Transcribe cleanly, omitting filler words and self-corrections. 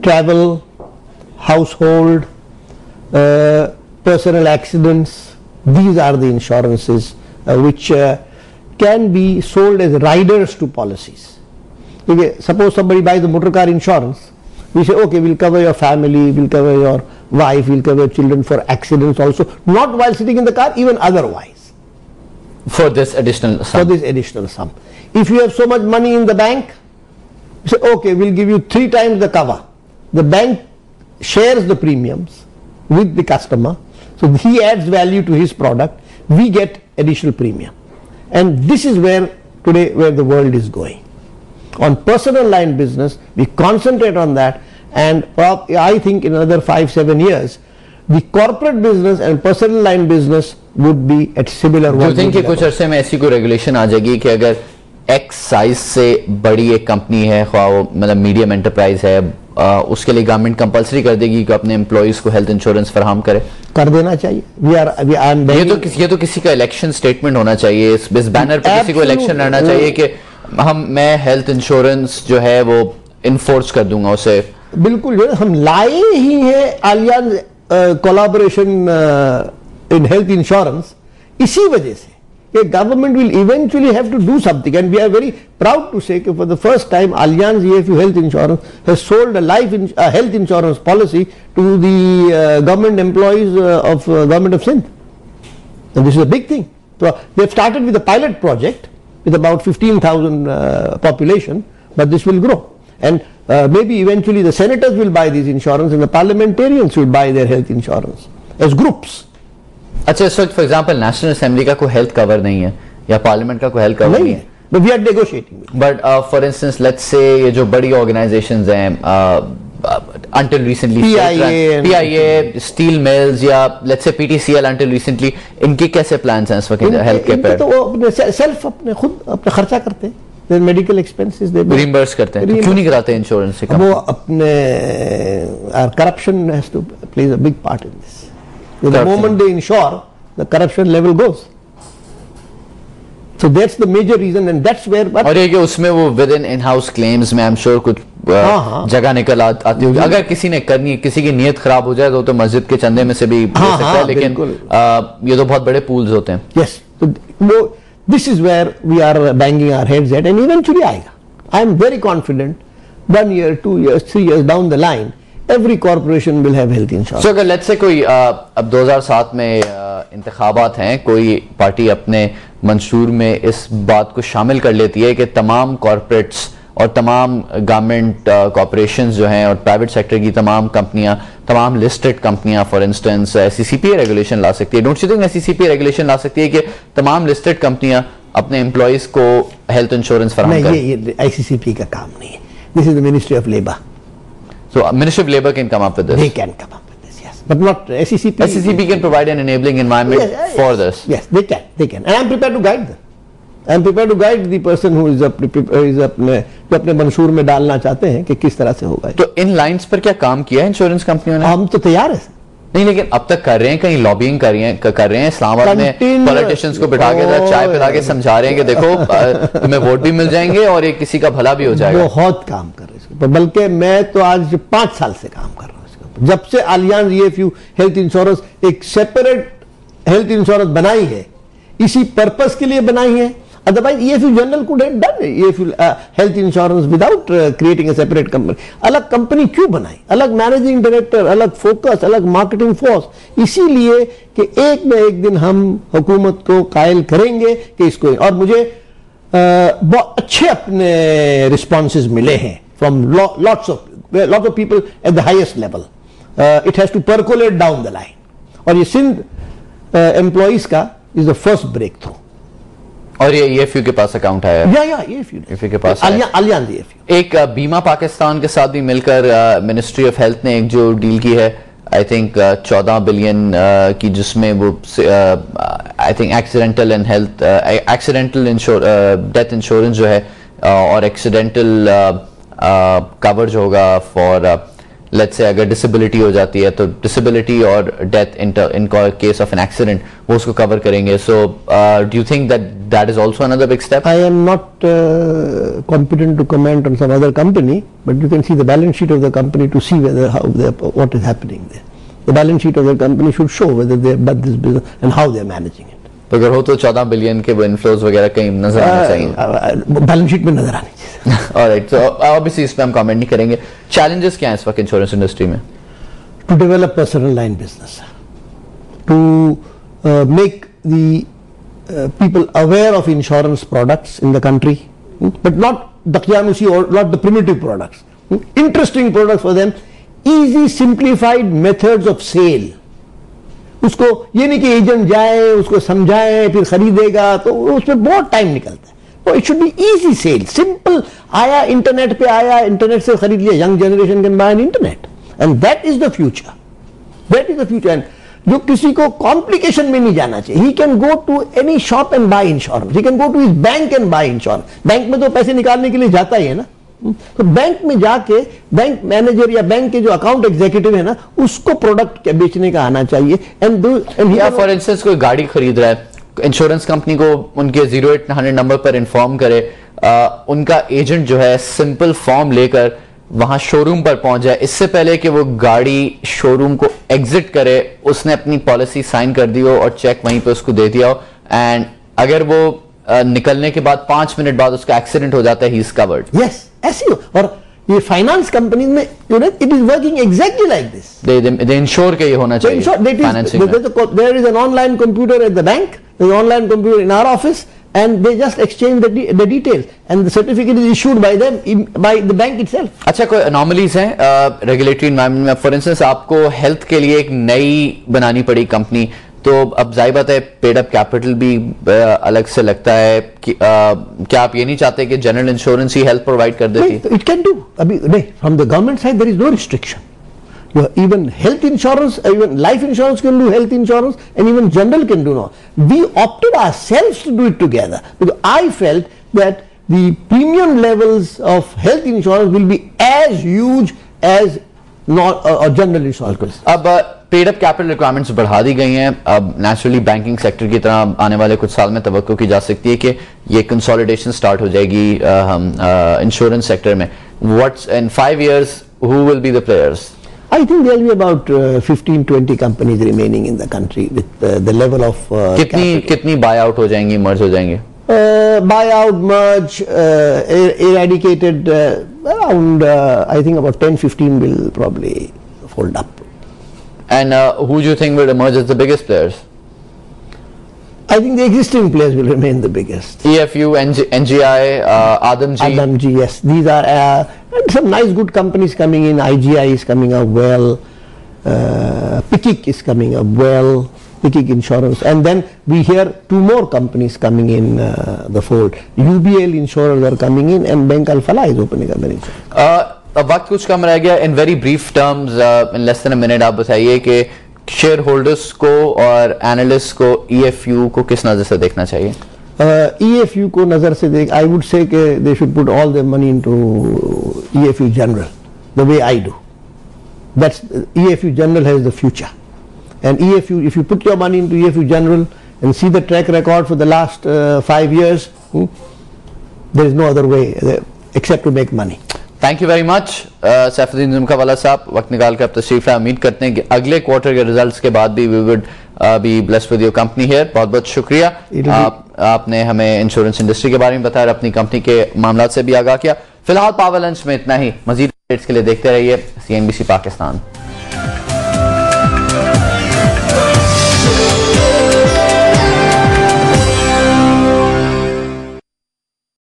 travel, household, personal accidents. These are the insurances which can be sold as riders to policies. Okay, suppose somebody buys the motor car insurance, we say, okay, we'll cover your family, we'll cover your wife, we'll cover your children for accidents also, not while sitting in the car, even otherwise. For this additional sum. For this additional sum. If you have so much money in the bank, you say, okay, we'll give you 3 times the cover. The bank shares the premiums with the customer, so he adds value to his product, we get additional premium. And this is where today where the world is going. On personal line business, we concentrate on that, and I think in another 5-7 years, the corporate business and personal line business would be at similar. Do you think कि कुछ अरसे में ऐसी कोई regulation आ जाएगी कि अगर X size से बड़ी एक कंपनी है, मतलब मीडियम एंटरप्राइज है, उसके लिए गवर्नमेंट कंपलसरी कर देगी कि अपने एम्प्लॉइज को हेल्थ इंश्योरेंस फराहम करे? कर देना चाहिए. ये तो किसी का इलेक्शन स्टेटमेंट होना चाहिए, इस बैनर पे किसी को इलेक्शन लड़ना चाहिए कि मैं हेल्थ इंश्योरेंस जो है वो इन्फोर्स कर दूंगा उसे. बिल्कुल, जो हम लाए ही है Allianz collaboration in health insurance इसी वजह से. A government will eventually have to do something, and we are very proud to say that for the first time Allianz EFU Health Insurance has sold a health insurance policy to the government employees of government of Sindh, and this is a big thing. So they have started with a pilot project with about 15,000 population, but this will grow, and maybe eventually the senators will buy these insurance and the parliamentarians will buy their health insurance as groups. अच्छा, इस वक्त for example national assembly का कोई health cover नहीं है या parliament का कोई हेल्थ कवर नहीं है, but we are negotiating. But for instance let's say ये जो बड़ी ऑर्गेनाइजेशंस हैं until recently PIA, steel mills या let's say PTCL until recently, इनके कैसे प्लान्स हैं इस वक्त हेल्थ केयर पे? तो वो अपने सेल्फ अपने खुद अपना खर्चा करते हैं, their medical expenses they reimburse करते हैं. तो क्यों नहीं कराते इंश्योरेंस से? वो अपने corruption has to plays a big part in this. The moment they insure, the corruption level goes. So that's the major reason, and that's where. और ये कि उसमें वो within in-house claims में I'm sure कुछ जगह निकल आती होगी. अगर किसी ने करनी, किसी की नीयत खराब हो जाए तो मस्जिद के चंदे में से भी ले सकता है, लेकिन ये तो बहुत बड़े pools होते हैं. Yes, so this is where we are banging our heads at, and eventually आएगा. I am very confident. 1 year, 2 years, 3 years down the line, every corporation will have health insurance. So अगर let's say कोई अब 2007 में इंतखाबात हैं, कोई party अपने मंशूर में इस बात को शामिल कर लेती है कि तमाम कॉर्पोरेट्स और तमाम गवर्नमेंट कॉर्पोरेशंस जो हैं और प्राइवेट सेक्टर की तमाम कंपनियां, तमाम लिस्टेड कंपनियां फॉर इंस्टेंस SECP रेगुलेशन ला सकती है. Don't you think SECP regulation ला सकती है कि तमाम लिस्टेड कंपनियां अपने एम्प्लॉइज को हेल्थ इंश्योरेंस फराहम करें? ये ICCP का काम नहीं है. This is the Ministry of Labour. So Ministry of Labour can come up with this. They can come up with this, yes, but not SECP. SECP can provide an enabling environment for this. Yes, they can, and I am prepared to guide them. I am prepared to guide the person who is अपने मंशूर में डालना चाहते हैं कि किस तरह से होगा. तो इन लाइंस पर क्या काम किया है इंश्योरेंस कंपनियों ने? हम तो तैयार है. नहीं, लेकिन अब तक कर रहे हैं, कहीं लॉबिंग कर रहे हैं इस्लामाबाद में पॉलिटिशियंस को बिठा के चाय पिला के समझा रहे हैं कि देखो तुम्हें वोट भी मिल जाएंगे और एक किसी का भला भी हो जाएगा. बहुत काम कर रहे हैं, बल्कि मैं तो आज 5 साल से काम कर रहा हूँ. जब से अलियांज EFU हेल्थ इंश्योरेंस एक सेपरेट हेल्थ इंश्योरेंस बनाई है, इसी पर्पस के लिए बनाई है. Otherwise, EFU General could have done EFU health insurance without creating a separate company. अलग कंपनी क्यों बनाई, अलग मैनेजिंग डायरेक्टर, अलग फोकस, अलग मार्केटिंग फोर्स? इसीलिए कि एक न एक दिन हम हुकूमत को कायल करेंगे कि इसको. और मुझे बहुत अच्छे अपने रिस्पॉन्सेज मिले हैं from lots of people at the highest level. It has to percolate down the line, और ये सिंध एम्प्लॉइज का is the first breakthrough. और ये EFU के पास अकाउंट है? EFU के पास अलियांज EFU. एक बीमा पाकिस्तान के साथ भी मिलकर मिनिस्ट्री ऑफ हेल्थ ने एक जो डील की है, आई थिंक 14 बिलियन की, जिसमें वो I think accidental and health accidental death insurance जो है और एक्सीडेंटल कवर जो होगा फॉर लेट्स से अगर डिसेबिलिटी हो जाती है तो डिसेबिलिटी और death in case of an accident वो उसको कवर करेंगे. So do you think that is also another big step? I am not competent to comment on some other company, but you can see the balance sheet of the company to see what is happening there. The balance sheet of the company should show whether they have done this business and how they are managing it. तो अगर हो तो 14 billion के वो inflows वगैरह कहीं नजर आने चाहिए, बैलेंस शीट में नजर आनी चाहिए. ऑलराइट, सो ऑब्वियसली इस पे हम कमेंट नहीं करेंगे. चैलेंजेस क्या हैं इस वक्त इंश्योरेंस इंडस्ट्री में? To develop personal line business, to make the people aware of insurance products in the country, but not Dakyanusi or not the primitive products. Interesting products for them, easy simplified methods of sale. उसको ये नहीं कि agent जाए उसको समझाए फिर खरीदेगा तो उसमें बहुत टाइम निकलता है. तो it should be easy sell, simple. आया इंटरनेट पे, आया इंटरनेट से खरीद लिया. Young generation can buy on internet and that is the future. That is the future. And जो किसी को कॉम्प्लिकेशन में नहीं जाना चाहिए, he can go to any shop and buy insurance. He can go to his bank and buy insurance. Bank में तो पैसे निकालने के लिए जाता ही है ना. तो बैंक में जाके बैंक मैनेजर या बैंक के जो अकाउंट एग्जीक्यूटिव है ना, उसको प्रोडक्ट बेचने का आना चाहिए. एंड फॉर इंस्टेंस कोई गाड़ी खरीद रहा है, इंश्योरेंस कंपनी को उनके 0800 नंबर पर इन्फॉर्म करे, उनका एजेंट जो है सिंपल फॉर्म लेकर वहां शोरूम पर पहुंच जाए, इससे पहले कि वो गाड़ी शोरूम को एग्जिट करे उसने अपनी पॉलिसी साइन कर दी हो और चेक वहीं पे उसको दे दिया हो. एंड अगर वो निकलने के बाद 5 मिनट बाद उसका एक्सीडेंट हो जाता है, ही इज कवर्ड. यस, ऐसी हो. और ये फाइनेंस कंपनी में it is working exactly like this. They ensure के ये होना चाहिए. There is an online computer at the bank, there is online computer in our office, and they just exchange the details and the certificate is issued by them by the bank itself. अच्छा, कोई anomalies हैं regulatory environment में? For instance आपको health के लिए एक नई बनानी पड़ी कंपनी, तो अब जाहिर बात है पेड अप कैपिटल भी अलग से लगता है कि क्या आप ये नहीं चाहते कि जनरल इंश्योरेंस ही हेल्थ प्रोवाइड कर देती है? It can do. अभी नहीं, from the government side there is no restriction. Even health insurance, even life insurance can do health insurance, and even general can do now. We opted ourselves to do it together because I felt that the premium levels of health insurance will be as huge as general insurance. अब paid up capital requirements बढ़ा दी गई हैं. अब naturally banking sector की तरह आने वाले कुछ साल में तवक्को की जा सकती है कि ये कंसोलिडेशन स्टार्ट हो जाएगी इंश्योरेंस सेक्टर में. What's in 5 years who will be the players? I think there will be about 15-20 companies remaining in the country with the level of कितनी buyout हो जाएंगी, merge हो जाएंगे? Buyout, merge, eradicated, around I think about 10-15 will probably fold up. And who do you think will emerge as the biggest players? I think the existing players will remain the biggest. EFU, NGI, Adamji. Yes, these are some nice good companies coming in. IGI is coming up well. Pikik is coming up well. Pikik Insurance, and then we hear 2 more companies coming in the fold. UBL insurers are coming in, and Bank Al Falah is opening up an insurance. अब वक्त कुछ कम रह गया. In very brief terms, in less than a minute, आप बताइए कि share holders को और एनालिस्ट को EFU को किस नजर से देखना चाहिए? EFU को नजर से देख, I would say कि they should put all their money into EFU General, the way I do. That's EFU General has the future, and EFU, if you put your money into EFU General and see the track record for the last 5 years, there is no other way except to make money. Thank you very much Saifuddin Jumkawala साहब, वक्त निकाल कर आप तशरीफ लाए. उम्मीद करते हैं कि अगले क्वार्टर के रिजल्ट्स के बाद भी we would be blessed with your company here. बहुत बहुत शुक्रिया. आपने हमें इंश्योरेंस इंडस्ट्री के बारे में बताया और अपनी कंपनी के मामला से भी आगाह किया. फिलहाल पावर लंच में इतना ही. मजीद अपडेट्स के लिए देखते रहिए CNBC पाकिस्तान.